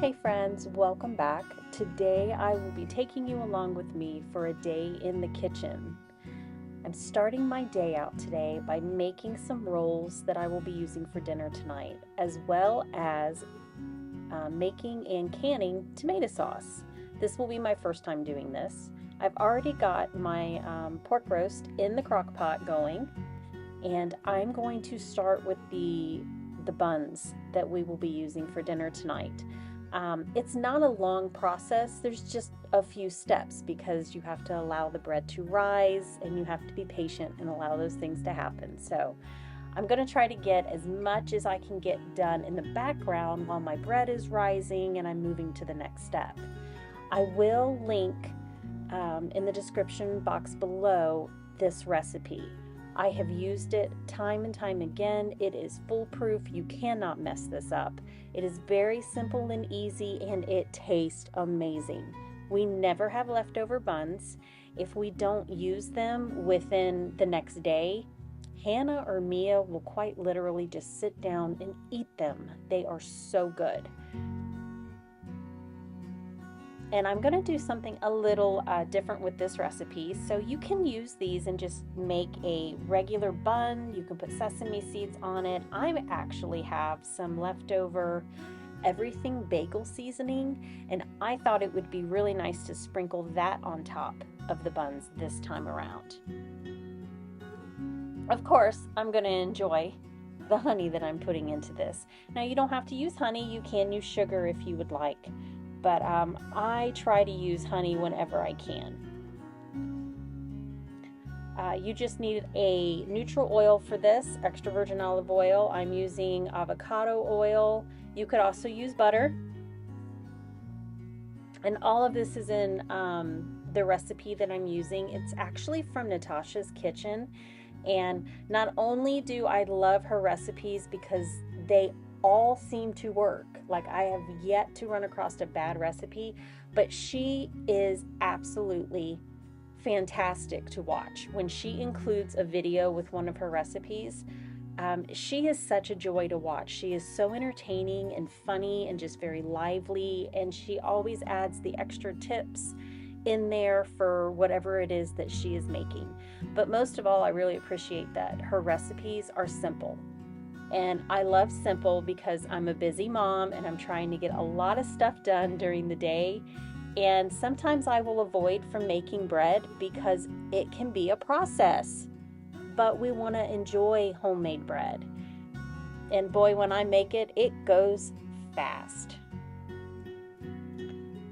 Hey friends, welcome back. Today I will be taking you along with me for a day in the kitchen. I'm starting my day out today by making some rolls that I will be using for dinner tonight, as well as making and canning tomato sauce. This will be my first time doing this. I've already got my pork roast in the crock pot going, and I'm going to start with the buns that we will be using for dinner tonight. It's not a long process. There's just a few steps because you have to allow the bread to rise and you have to be patient and allow those things to happen. So I'm going to try to get as much as I can get done in the background while my bread is rising and I'm moving to the next step. I will link in the description box below this recipe. I have used it time and time again. It is foolproof. You cannot mess this up. It is very simple and easy, and it tastes amazing. We never have leftover buns. If we don't use them within the next day, Hannah or Mia will quite literally just sit down and eat them. They are so good. And I'm going to do something a little different with this recipe. So you can use these and just make a regular bun. You can put sesame seeds on it. I actually have some leftover everything bagel seasoning, and I thought it would be really nice to sprinkle that on top of the buns this time around. Of course, I'm going to enjoy the honey that I'm putting into this. Now, you don't have to use honey. You can use sugar if you would like. But I try to use honey whenever I can. You just need a neutral oil for this, extra virgin olive oil. I'm using avocado oil. You could also use butter. And all of this is in the recipe that I'm using. It's actually from Natasha's Kitchen. And not only do I love her recipes because they all seem to work. Like, I have yet to run across a bad recipe, but she is absolutely fantastic to watch. When she includes a video with one of her recipes, she is such a joy to watch. She is so entertaining and funny and just very lively, and she always adds the extra tips in there for whatever it is that she is making. But most of all, I really appreciate that her recipes are simple. And I love simple because I'm a busy mom and I'm trying to get a lot of stuff done during the day. And sometimes I will avoid from making bread because it can be a process. But we want to enjoy homemade bread. And boy, when I make it, it goes fast.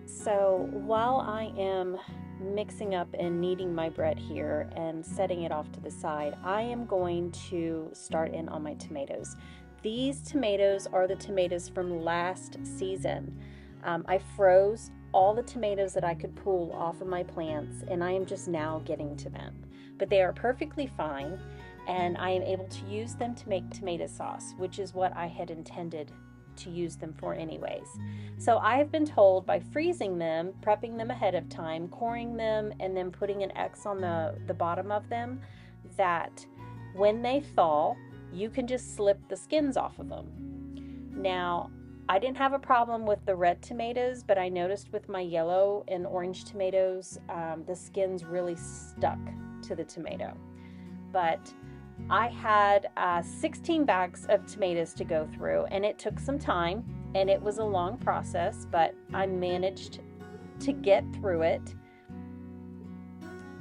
So while I am mixing up and kneading my bread here and setting it off to the side, I am going to start in on my tomatoes. These tomatoes are the tomatoes from last season. I froze all the tomatoes that I could pull off of my plants, and I am just now getting to them. But they are perfectly fine, and I am able to use them to make tomato sauce, which is what I had intended to use them for anyways. So I have been told by freezing them, prepping them ahead of time, coring them, and then putting an X on the bottom of them, that when they thaw, you can just slip the skins off of them. Now, I didn't have a problem with the red tomatoes, but I noticed with my yellow and orange tomatoes, the skins really stuck to the tomato. But I had 16 bags of tomatoes to go through, and it took some time, and it was a long process, but I managed to get through it.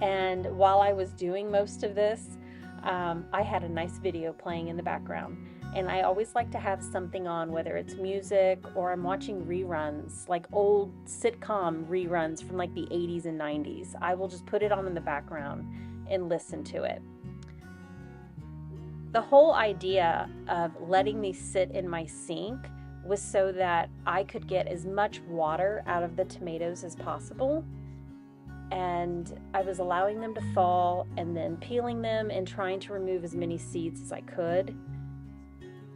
And while I was doing most of this, I had a nice video playing in the background. And I always like to have something on, whether it's music or I'm watching reruns, like old sitcom reruns from like the 80s and 90s. I will just put it on in the background and listen to it. The whole idea of letting these sit in my sink was so that I could get as much water out of the tomatoes as possible. And I was allowing them to fall and then peeling them and trying to remove as many seeds as I could,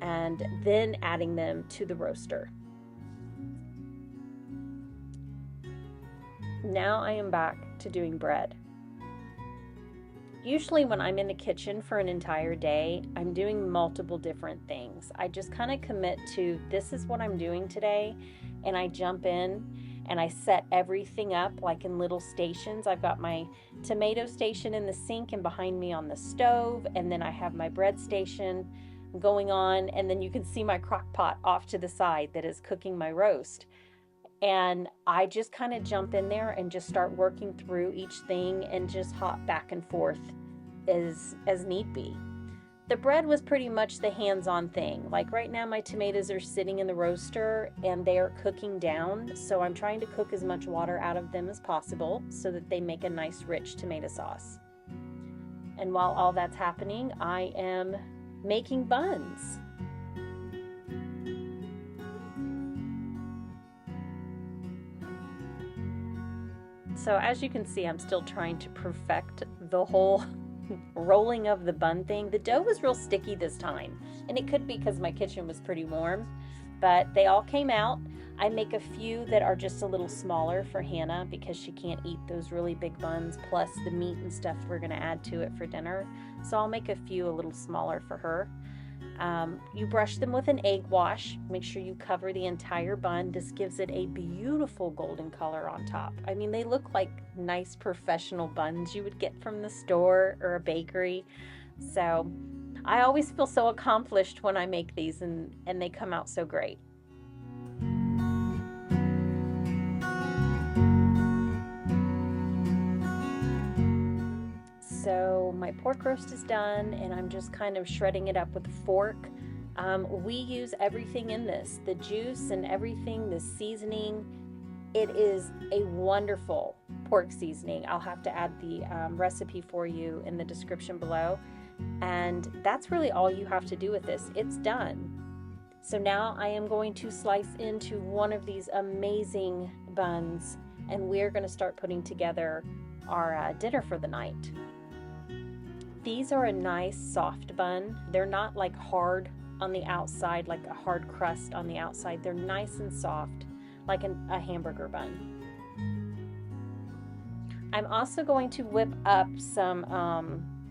and then adding them to the roaster. Now I am back to doing bread. Usually when I'm in the kitchen for an entire day, I'm doing multiple different things. I just kind of commit to, this is what I'm doing today, and I jump in and I set everything up like in little stations. I've got my tomato station in the sink and behind me on the stove, and then I have my bread station going on, and then you can see my crock pot off to the side that is cooking my roast. And I just kind of jump in there and just start working through each thing and just hop back and forth as need be. The bread was pretty much the hands-on thing. Like right now my tomatoes are sitting in the roaster and they are cooking down, so I'm trying to cook as much water out of them as possible so that they make a nice rich tomato sauce. And while all that's happening, I am making buns. So as you can see, I'm still trying to perfect the whole rolling of the bun thing. The dough was real sticky this time, and it could be because my kitchen was pretty warm, but they all came out. I make a few that are just a little smaller for Hannah because she can't eat those really big buns, plus the meat and stuff we're going to add to it for dinner. So I'll make a few a little smaller for her. You brush them with an egg wash. Make sure you cover the entire bun. This gives it a beautiful golden color on top. I mean, they look like nice professional buns you would get from the store or a bakery. So I always feel so accomplished when I make these and they come out so great. So my pork roast is done, and I'm just kind of shredding it up with a fork. We use everything in this, the juice and everything, the seasoning. It is a wonderful pork seasoning. I'll have to add the recipe for you in the description below. And that's really all you have to do with this. It's done. So now I am going to slice into one of these amazing buns, and we're going to start putting together our dinner for the night. These are a nice soft bun. They're not like hard on the outside, like a hard crust on the outside. They're nice and soft, like a hamburger bun. I'm also going to whip up some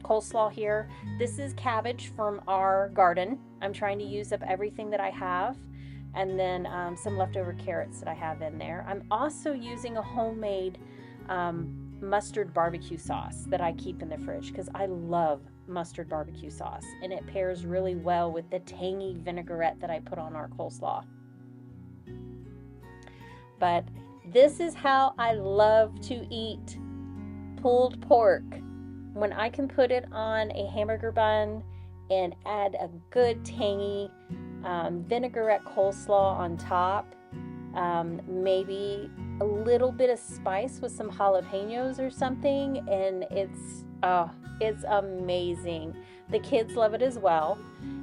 coleslaw here. This is cabbage from our garden. I'm trying to use up everything that I have, and then some leftover carrots that I have in there. I'm also using a homemade mustard barbecue sauce that I keep in the fridge because I love mustard barbecue sauce, and it pairs really well with the tangy vinaigrette that I put on our coleslaw. But this is how I love to eat pulled pork. When I can put it on a hamburger bun and add a good tangy vinaigrette coleslaw on top, maybe a little bit of spice with some jalapenos or something, and it's amazing. The kids love it as well.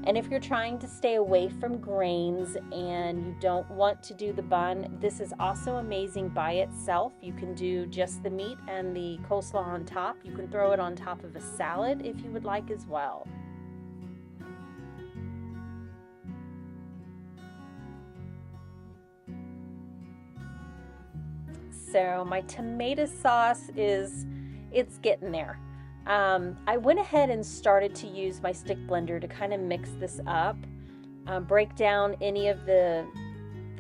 And if you're trying to stay away from grains and you don't want to do the bun, this is also amazing by itself. You can do just the meat and the coleslaw on top. You can throw it on top of a salad if you would like as well. So my tomato sauce it's getting there. I went ahead and started to use my stick blender to kind of mix this up, break down any of the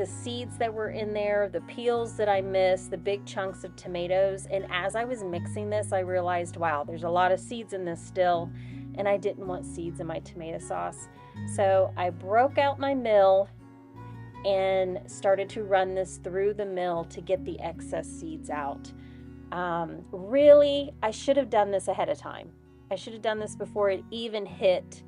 seeds that were in there, the peels that I missed, the big chunks of tomatoes. And as I was mixing this, I realized, wow, there's a lot of seeds in this still, and I didn't want seeds in my tomato sauce. So I broke out my mill and started to run this through the mill to get the excess seeds out. Really, I should have done this ahead of time. I should have done this before it even hit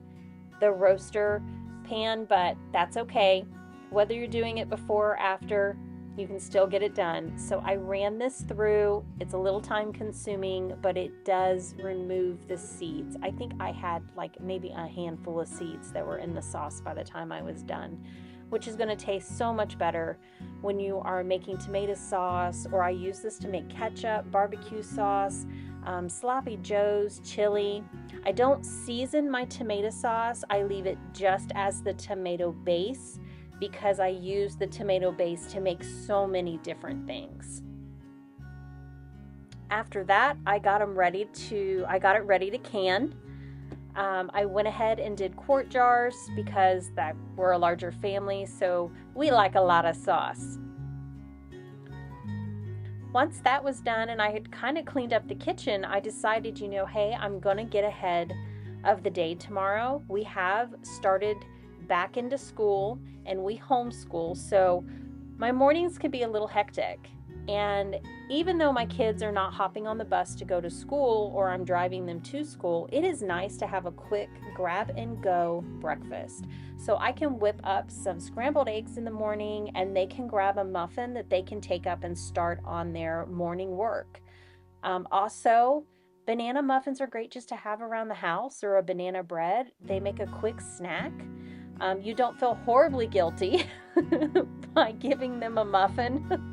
the roaster pan, but that's okay. Whether you're doing it before or after, you can still get it done. So I ran this through. It's a little time consuming, but it does remove the seeds. I think I had like maybe a handful of seeds that were in the sauce by the time I was done, which is going to taste so much better when you are making tomato sauce, or I use this to make ketchup, barbecue sauce, sloppy joes, chili. I don't season my tomato sauce. I leave it just as the tomato base because I use the tomato base to make so many different things. After that, I got it ready to can. I went ahead and did quart jars because we're a larger family, so we like a lot of sauce. once that was done and I had kind of cleaned up the kitchen, I decided, hey, I'm going to get ahead of the day tomorrow. We have started back into school and we homeschool, so my mornings can be a little hectic. And even though my kids are not hopping on the bus to go to school or I'm driving them to school, it is nice to have a quick grab and go breakfast. So I can whip up some scrambled eggs in the morning and they can grab a muffin that they can take up and start on their morning work. Also, banana muffins are great just to have around the house, or a banana bread. They make a quick snack. You don't feel horribly guilty by giving them a muffin.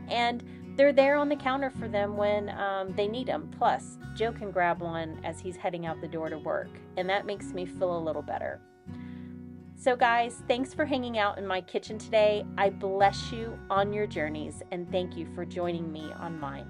And they're there on the counter for them when they need them. Plus, Joe can grab one as he's heading out the door to work, and that makes me feel a little better. So guys, thanks for hanging out in my kitchen today. I bless you on your journeys, and thank you for joining me on mine.